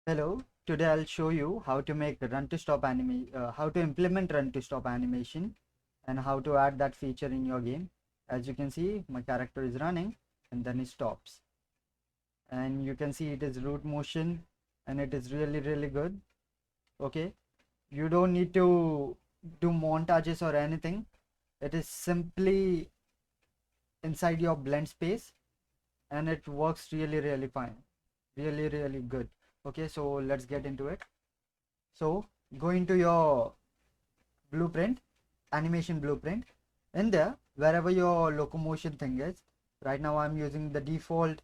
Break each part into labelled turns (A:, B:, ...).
A: Hello, today I'll show you how to make run to stop how to implement run to stop animation and how to add that feature in your game. As you can see, my character is running and then it stops. And you can see it is root motion and it is really good. Okay, you don't need to do montages or anything. It is simply inside your blend space and it works really fine. Really good. Okay, so let's get into it. So go into your blueprint, animation blueprint. In there, wherever your locomotion thing is, right now I'm using the default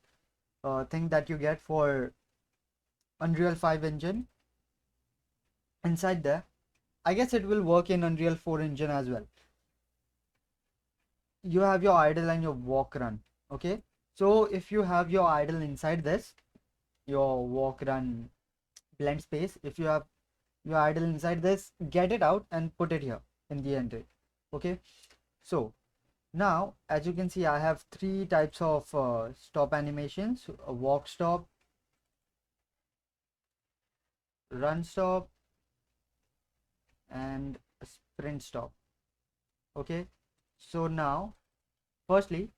A: thing that you get for Unreal 5 engine. Inside there, I guess it will work in Unreal 4 engine as well. You have your idle and your walk run. Okay, so if you have your idle inside this, your walk run blend space, if you have your idle inside this, get it out and put it here in the entry. Okay, so now, as you can see, I have three types of stop animations: a walk stop, run stop, and a sprint stop. Okay, so now, firstly,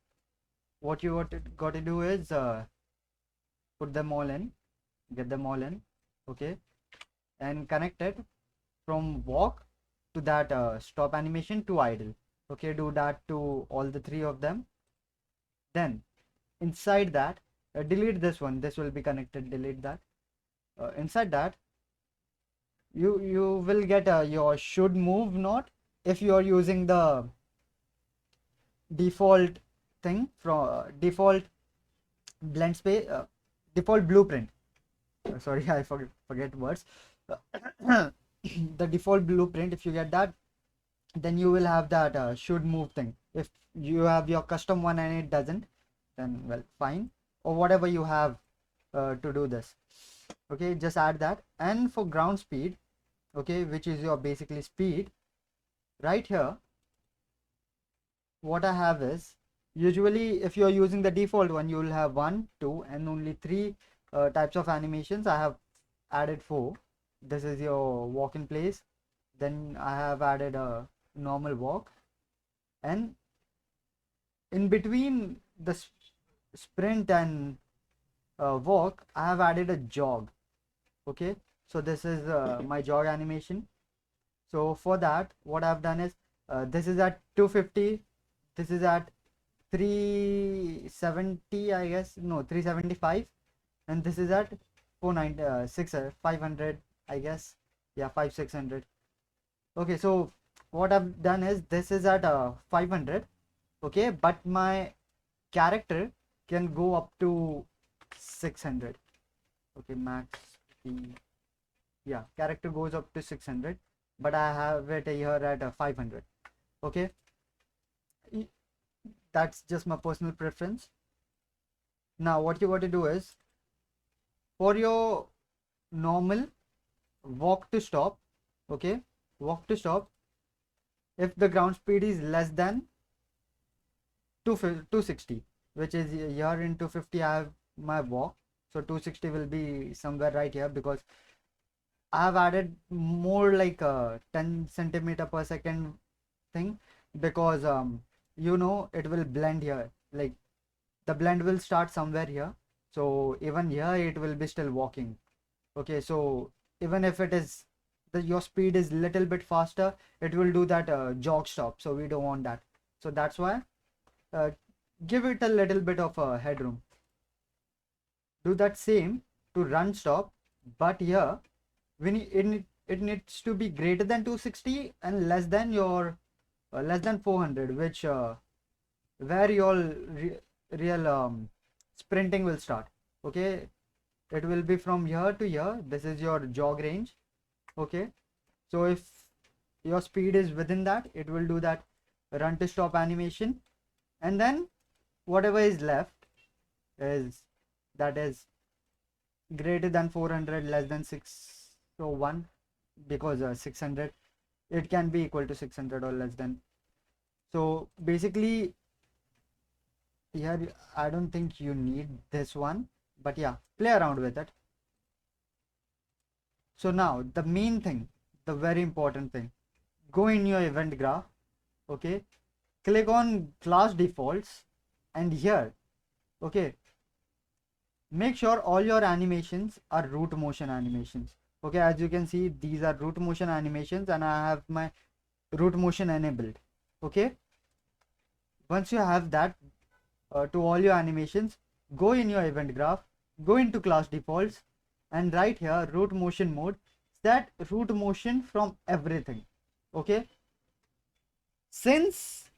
A: what you got to do is put them all in, get them all in, okay, and connect it from walk to that stop animation to idle. Okay, do that to all the three of them. Then, inside that, delete this one. This will be connected. Delete that. Inside that, you will get your should move not if you are using the default thing from default blend space default blueprint. Sorry, I forget words. The default blueprint, if you get that, then you will have that should move thing. If you have your custom one and it doesn't, then well, fine, or whatever you have to do this. Okay, just add that. And for ground speed, okay, which is your basically speed, right here what I have is, usually if you're using the default one, you will have one, two, and only three types of animations. I have added four. This is your walk in place. Then I have added a normal walk, and in between the sprint and walk, I have added a jog. Okay, so this is my jog animation. So for that, what I've done is this is at 250, this is at 370, I guess, no, 375, and this is at 490, 500, I guess, yeah, 600. Okay, so what I've done is this is at 500, okay, but my character can go up to 600. Okay, max speed, yeah, character goes up to 600, but I have it here at 500. Okay, that's just my personal preference. Now what you want to do is, for your normal walk to stop, okay, walk to stop, if the ground speed is less than 260, which is here in 250 I have my walk, so 260 will be somewhere right here, because I have added more like a 10 centimeter per second thing, because it will blend here, like the blend will start somewhere here, so even here it will be still walking. Okay, so even if it is your speed is little bit faster, it will do that jog stop, so we don't want that. So that's why uh, give it a little bit of a headroom. Do that same to run stop, but here it needs to be greater than 260 and less than your less than 400, which where your real sprinting will start. Okay, it will be from here to here. This is your jog range. Okay, so if your speed is within that, it will do that run to stop animation, and then whatever is left is, that is greater than 400, less than 601, because 600, it can be equal to 600 or less than. So basically here I don't think you need this one, but yeah, play around with it. So now the main thing, the very important thing, go in your event graph, okay, click on class defaults, and here, okay, make sure all your animations are root motion animations. Okay, as you can see, these are root motion animations and I have my root motion enabled. Okay, once you have that to all your animations, go in your event graph, go into class defaults, and right here root motion mode, set root motion from everything. Okay, since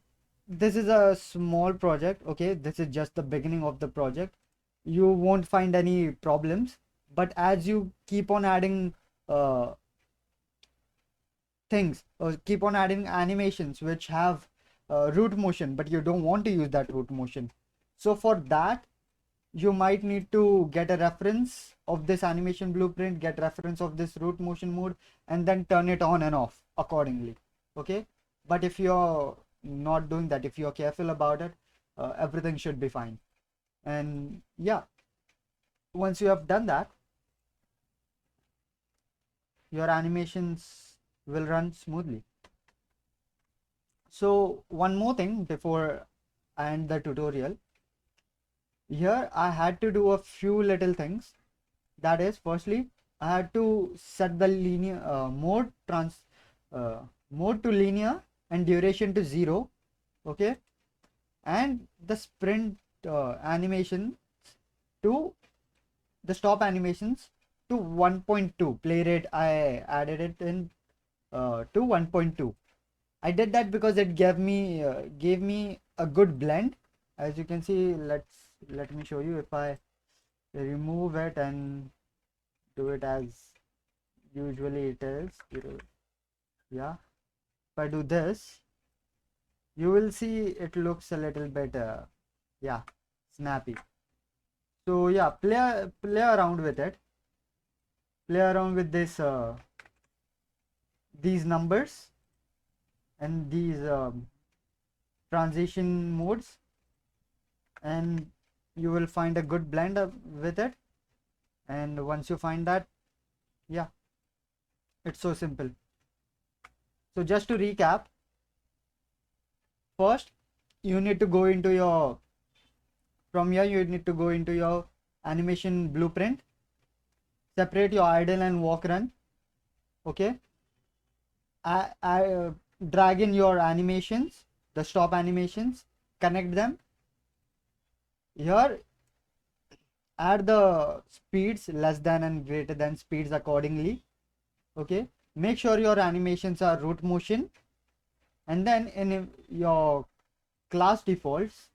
A: this is a small project, okay, this is just the beginning of the project, you won't find any problems, but as you keep on adding uh, things, or keep on adding animations which have root motion, but you don't want to use that root motion, so for that you might need to get a reference of this animation blueprint, get reference of this root motion mode, and then turn it on and off accordingly. Okay, but if you're not doing that, if you're careful about it, everything should be fine. And yeah, once you have done that, your animations will run smoothly. So one more thing before I end the tutorial, here I had to do a few little things. That is, firstly, I had to set the linear uh, mode to linear and duration to 0. Okay, and the sprint animation to the stop animations to 1.2 play rate. I added it in to 1.2. I did that because it gave me a good blend. As you can see, let me show you. If I remove it and do it as usually it is, yeah, if I do this, you will see it looks a little bit yeah, snappy. So yeah, play around with it, play around with this these numbers and these transition modes, and you will find a good blend with it. And once you find that, yeah, it's so simple. So just to recap, first you need to go into your, from here you need to go into your animation blueprint, separate your idle and walk run. Okay, I drag in your animations, the stop animations, connect them here, add the speeds less than and greater than speeds accordingly. Okay, make sure your animations are root motion, and then in your class defaults,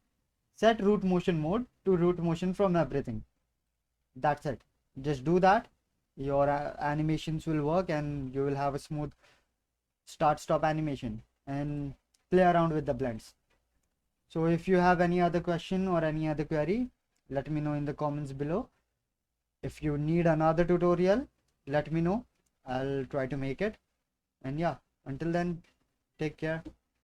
A: set root motion mode to root motion from everything. That's it, just do that. Your animations will work and you will have a smooth start stop animation, and play around with the blends. So if you have any other question or any other query, let me know in the comments below. If you need another tutorial, let me know, I'll try to make it. And yeah, until then, take care.